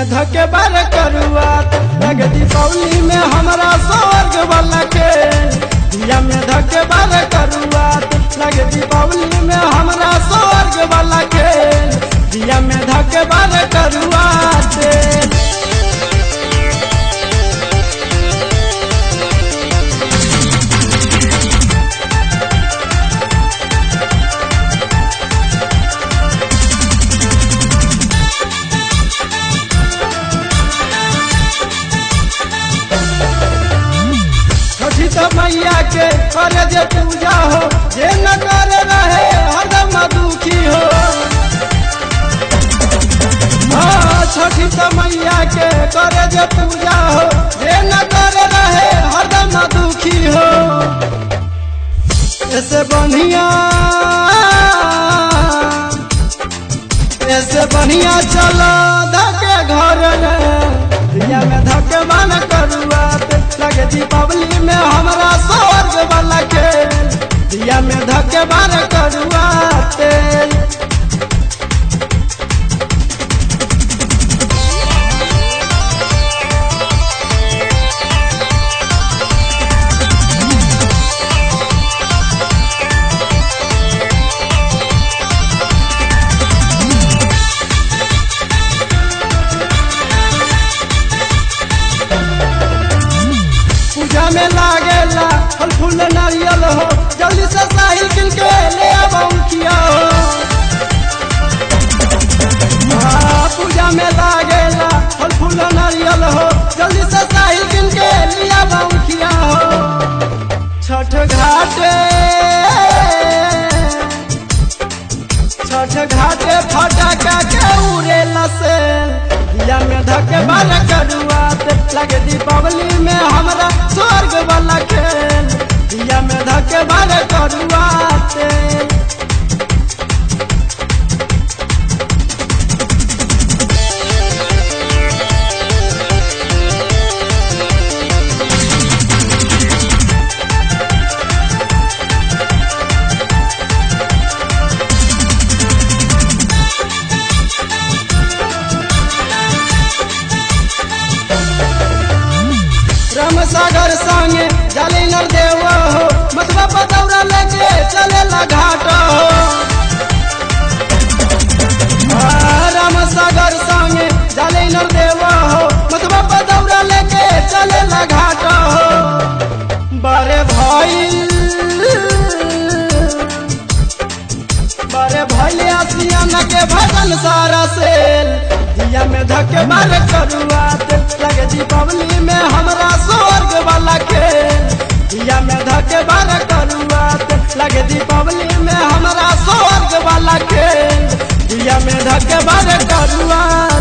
में धके बार करुआत लगे दीपावली में हमरा स्वर्ग वाला खेल। दिया में धके बार करुआत लगे दीपावली में हमरा स्वर्ग वाला खेल। दिया में धके बार करुआत मैया के करे जे पूजा हो जे न करे रहे हरदम दुखी हो। छठी तो मैया के करे जे पूजा हो जे न करे रहे हरदम दुखी हो। ऐसे बढ़िया चलो धके घर दिया में धके मान करुआत लगे दीपावली में हमरा स्वर्ग वाला खेल। दिया में धके मान करुआत में लागेला फल फूल नारियल हो जल्दी से साहिल किल के ले आबौखिया हो। पूजा में लागेला फल फूल नारियल हो जल्दी से साहिल किल के ले आबौखिया हो। छठ घाटे फटाका के उड़ेला से। दिया में धके बार करुआत लगे दीपावली में हमरा स्वर्ग वाला खेल। दिया में धके बार करुआत सागर संगे जाले नर देव हो मतबा पदौरा लेके चले घाट हो। राम सागर संगे जाले नर देव हो मतबा पदौरा लेके चले घाट हो। बारे भइले आसियान के भजन सारा सेल। दिया में धके बार करुआत लगे दीपावली में हमरा स्वर्ग वाला खेल। दिया में धके बार करुआत लगे दीपावली में हमरा स्वर्ग वाला खेल। दिया में धके बार करुआत।